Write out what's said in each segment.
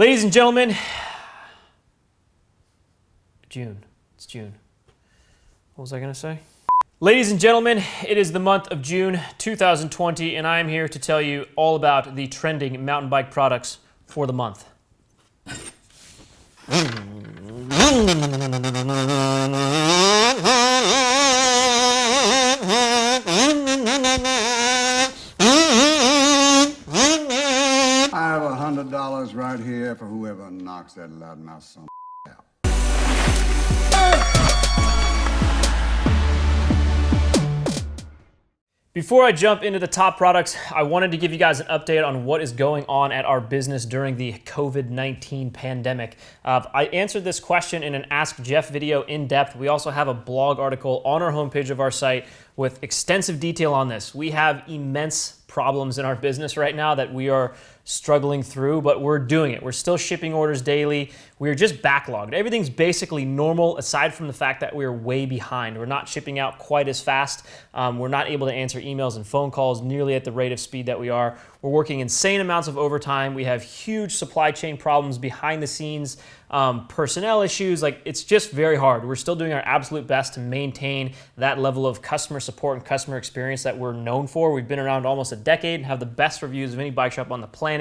Ladies and gentlemen, June. It's June. What was I going to say? Ladies and gentlemen, it is the month of June 2020, and I am here to tell you all about the trending mountain bike products for the month. I have $100 right here for whoever knocks that loudmouth son out. Before I jump into the top products, I wanted to give you guys an update on what is going on at our business during the COVID-19 pandemic. I answered this question in an Ask Jeff video in depth. We also have a blog article on our homepage of our site with extensive detail on this. We have immense problems in our business right now that we are struggling through, but we're doing it. We're still shipping orders daily. We're just backlogged. Everything's basically normal aside from the fact that we're way behind. We're not shipping out quite as fast. We're not able to answer emails and phone calls nearly at the rate of speed that we are. We're working insane amounts of overtime. We have huge supply chain problems behind the scenes, personnel issues. Like, it's just very hard. We're still doing our absolute best to maintain that level of customer support and customer experience that we're known for. We've been around almost a decade and have the best reviews of any bike shop on the planet.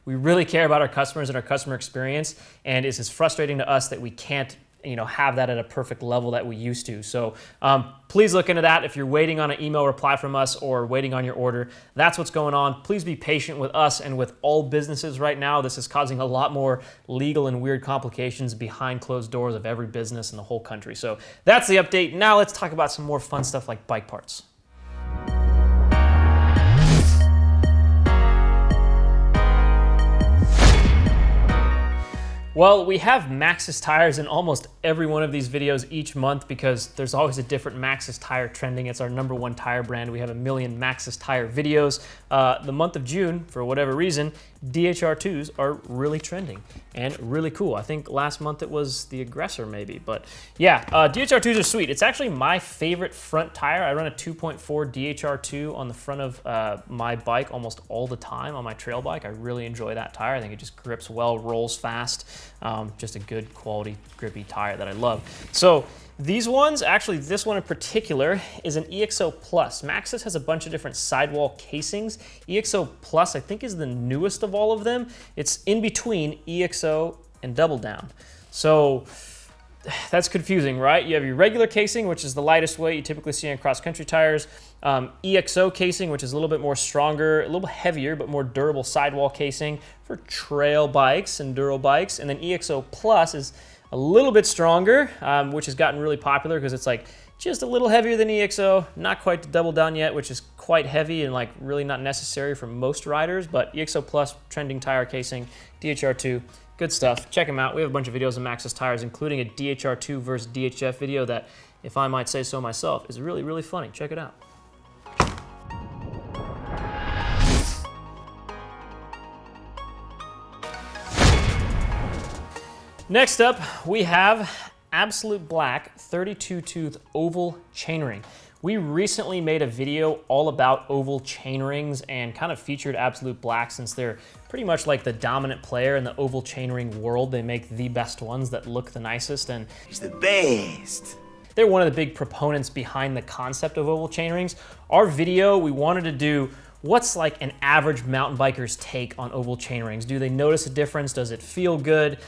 We really care about our customers and our customer experience, and it's just frustrating to us that we can't have that at a perfect level that we used to. So please look into that. If you're waiting on an email reply from us or waiting on your order, that's what's going on. Please be patient with us and with all businesses right now. This is causing a lot more legal and weird complications behind closed doors of every business in the whole country. So that's the update. Now let's talk about some more fun stuff like bike parts. Well, we have Maxxis tires in almost every one of these videos each month because there's always a different Maxxis tire trending. It's our #1 tire brand. We have a million Maxxis tire videos. The month of June, for whatever reason, DHR2s are really trending and really cool. I think last month it was the Aggressor maybe, but yeah, DHR2s are sweet. It's actually my favorite front tire. I run a 2.4 DHR2 on the front of my bike almost all the time on my trail bike. I really enjoy that tire. I think it just grips well, rolls fast. Just a good quality grippy tire that I love. So these ones, actually this one in particular is an EXO Plus. Maxxis has a bunch of different sidewall casings. EXO Plus I think is the newest of all of them. It's in between EXO and Double Down. So that's confusing, right? You have your regular casing, which is the lightest weight you typically see on cross-country tires. EXO casing, which is a little bit more stronger, a little heavier, but more durable sidewall casing for trail bikes and Enduro bikes. And then EXO Plus is a little bit stronger, which has gotten really popular because it's like just a little heavier than EXO, not quite the Double Down yet, which is quite heavy and like really not necessary for most riders, but EXO Plus, trending tire casing, DHR2, good stuff. Check them out. We have a bunch of videos of Maxxis tires, including a DHR2 versus DHF video that, if I might say so myself, is really, really funny. Check it out. Next up, we have AbsoluteBlack 32-tooth oval chainring. We recently made a video all about oval chainrings and kind of featured AbsoluteBlack since they're pretty much like the dominant player in the oval chainring world. They make the best ones that look the nicest, and he's the best. They're one of the big proponents behind the concept of oval chainrings. Our video, we wanted to do what's like an average mountain biker's take on oval chainrings. Do they notice a difference? Does it feel good?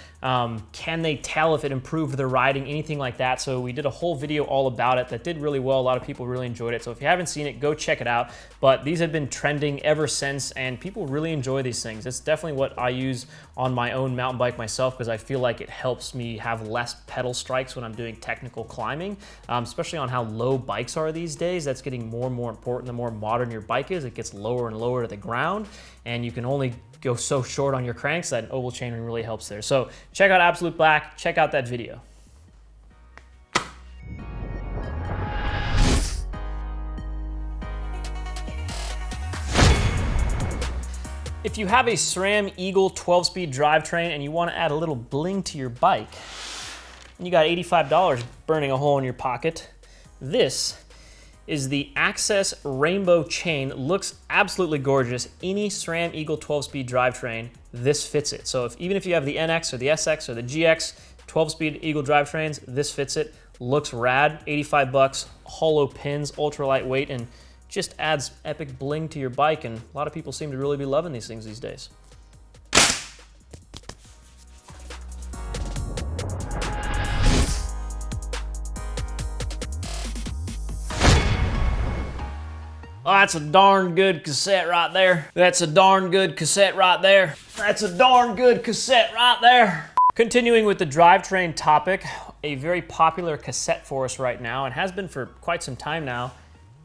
Can they tell if it improved their riding? Anything like that. So we did a whole video all about it that did really well. A lot of people really enjoyed it. So if you haven't seen it, go check it out. But these have been trending ever since, and people really enjoy these things. It's definitely what I use on my own mountain bike myself because I feel like it helps me have less pedal strikes when I'm doing technical climbing, especially on how low bikes are these days. That's getting more and more important. The more modern your bike is, it gets lower and lower to the ground, and you can only go so short on your cranks that an oval chainring really helps there. So check out AbsoluteBlack, check out that video. If you have a SRAM Eagle 12-speed drivetrain and you want to add a little bling to your bike, and you got $85 burning a hole in your pocket, this is the Access Rainbow Chain. Looks absolutely gorgeous. Any SRAM Eagle 12-speed drivetrain, this fits it. So even if you have the NX or the SX or the GX 12-speed Eagle drivetrains, this fits it. Looks rad. 85 bucks, hollow pins, ultra lightweight, and just adds epic bling to your bike. And a lot of people seem to really be loving these things these days. Oh, that's a darn good cassette right there. That's a darn good cassette right there. That's a darn good cassette right there. Continuing with the drivetrain topic, a very popular cassette for us right now, and has been for quite some time now,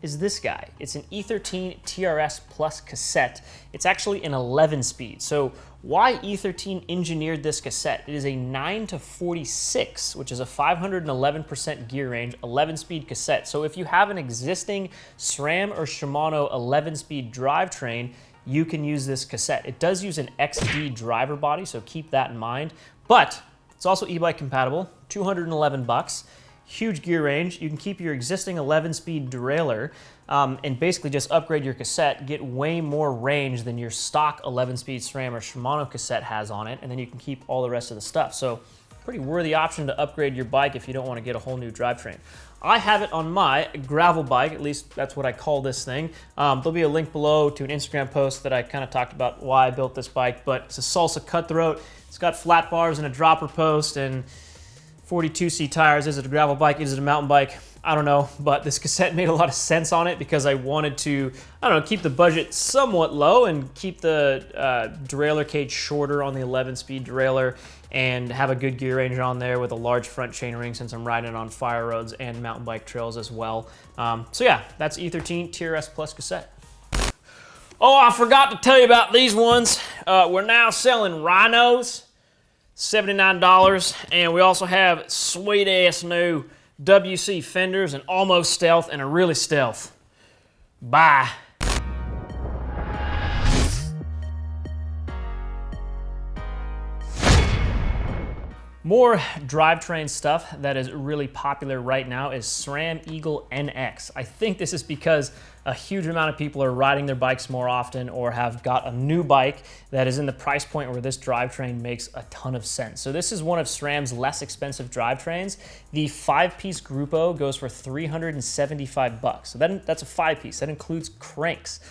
is this guy. It's an E13 TRS Plus cassette. It's actually an 11-speed. So why E13 engineered this cassette? It is a 9-46, which is a 511% gear range, 11-speed cassette. So if you have an existing SRAM or Shimano 11-speed drivetrain, you can use this cassette. It does use an XD driver body, so keep that in mind. But it's also e-bike compatible, 211 bucks. Huge gear range. You can keep your existing 11-speed derailleur and basically just upgrade your cassette, get way more range than your stock 11-speed SRAM or Shimano cassette has on it, and then you can keep all the rest of the stuff. So pretty worthy option to upgrade your bike if you don't want to get a whole new drivetrain. I have it on my gravel bike, at least that's what I call this thing. There'll be a link below to an Instagram post that I kind of talked about why I built this bike, but it's a Salsa Cutthroat. It's got flat bars and a dropper post and 42C tires. Is it a gravel bike? Is it a mountain bike? I don't know, but this cassette made a lot of sense on it because I wanted to, I don't know, keep the budget somewhat low and keep the derailleur cage shorter on the 11-speed derailleur and have a good gear range on there with a large front chainring since I'm riding on fire roads and mountain bike trails as well. So yeah, that's E13 TRS Plus cassette. Oh, I forgot to tell you about these ones. We're now selling Rhinos. $79, and we also have sweet ass new WC fenders, and almost stealth and a really stealth. Bye. More drivetrain stuff that is really popular right now is SRAM Eagle NX. I think this is because a huge amount of people are riding their bikes more often or have got a new bike that is in the price point where this drivetrain makes a ton of sense. So this is one of SRAM's less expensive drivetrains. The 5-piece Grupo goes for 375 bucks. So that's a 5-piece. That includes cranks,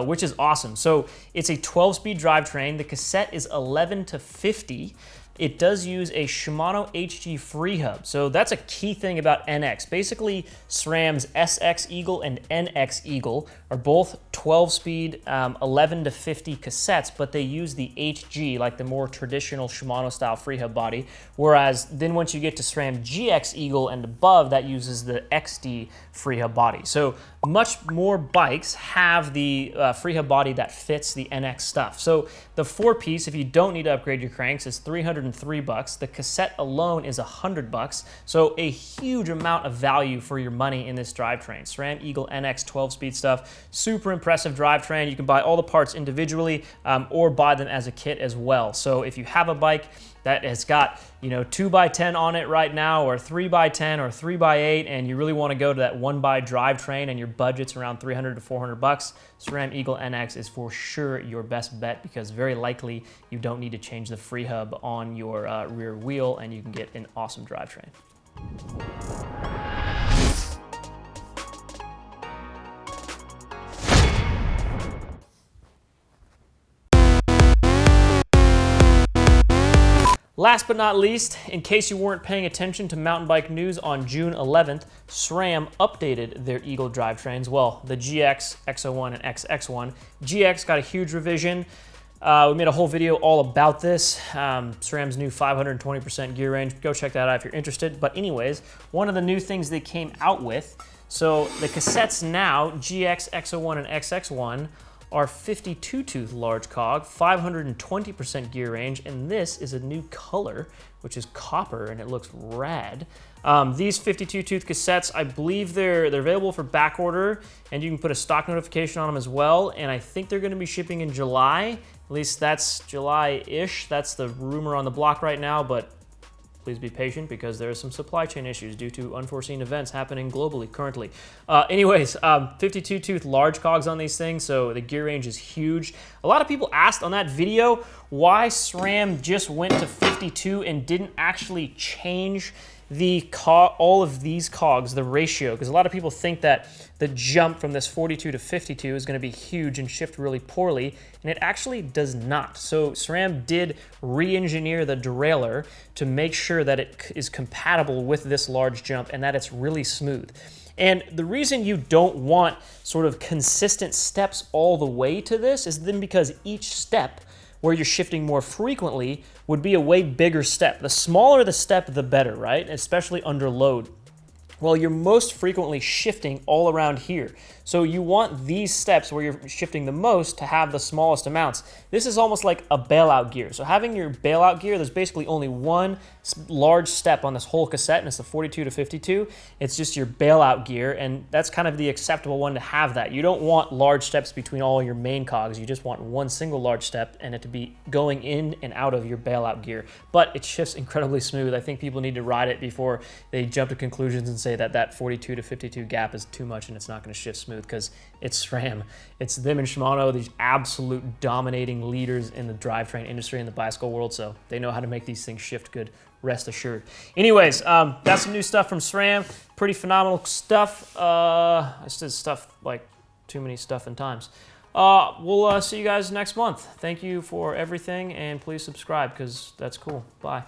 which is awesome. So it's a 12-speed drivetrain. The cassette is 11-50. It does use a Shimano HG free hub. So that's a key thing about NX. Basically, SRAM's SX Eagle and NX Eagle are both 12-speed 11-50 cassettes, but they use the HG, like the more traditional Shimano style free hub body. Whereas then once you get to SRAM GX Eagle and above, that uses the XD free hub body. So much more bikes have the free hub body that fits the NX stuff. So the 4-piece, if you don't need to upgrade your cranks, is 303 bucks. The cassette alone is 100 bucks. So a huge amount of value for your money in this drivetrain. SRAM Eagle NX 12-speed stuff, super impressive drivetrain. You can buy all the parts individually or buy them as a kit as well. So if you have a bike that has got, 2x10 on it right now, or 3x10 or 3x8, and you really want to go to that 1x drivetrain and your budget's around 300 to 400 bucks, SRAM Eagle NX is for sure your best bet because very likely you don't need to change the free hub on your rear wheel and you can get an awesome drivetrain. Last but not least, in case you weren't paying attention to mountain bike news on June 11th, SRAM updated their Eagle drivetrains. Well, the GX, X01, and XX1. GX got a huge revision. We made a whole video all about this. SRAM's new 520% gear range. Go check that out if you're interested. But anyways, one of the new things they came out with, so the cassettes now, GX, X01, and XX1, are 52-tooth large cog, 520% gear range, and this is a new color, which is copper, and it looks rad. These 52-tooth cassettes, I believe they're available for back order, and you can put a stock notification on them as well, and I think they're gonna be shipping in July. At least that's July-ish. That's the rumor on the block right now, but Please be patient because there are some supply chain issues due to unforeseen events happening globally currently. Anyways, 52 tooth large cogs on these things, so the gear range is huge. A lot of people asked on that video why SRAM just went to 52 and didn't actually change all of these cogs, the ratio, because a lot of people think that the jump from this 42 to 52 is going to be huge and shift really poorly, and it actually does not. So SRAM did re-engineer the derailleur to make sure that it is compatible with this large jump and that it's really smooth. And the reason you don't want sort of consistent steps all the way to this is then because each step where you're shifting more frequently would be a way bigger step. The smaller the step, the better, right? Especially under load. Well, you're most frequently shifting all around here. So you want these steps where you're shifting the most to have the smallest amounts. This is almost like a bailout gear. So having your bailout gear, there's basically only one large step on this whole cassette, and it's the 42 to 52. It's just your bailout gear, and that's kind of the acceptable one to have that. You don't want large steps between all your main cogs. You just want one single large step and it to be going in and out of your bailout gear. But it shifts incredibly smooth. I think people need to ride it before they jump to conclusions and say that that 42 to 52 gap is too much and it's not going to shift smooth, because it's SRAM. It's them and Shimano, these absolute dominating leaders in the drivetrain industry in the bicycle world, so they know how to make these things shift good, rest assured. Anyways, that's some new stuff from SRAM. Pretty phenomenal stuff. I said stuff like too many stuff and times. We'll see you guys next month. Thank you for everything, and please subscribe because that's cool. Bye.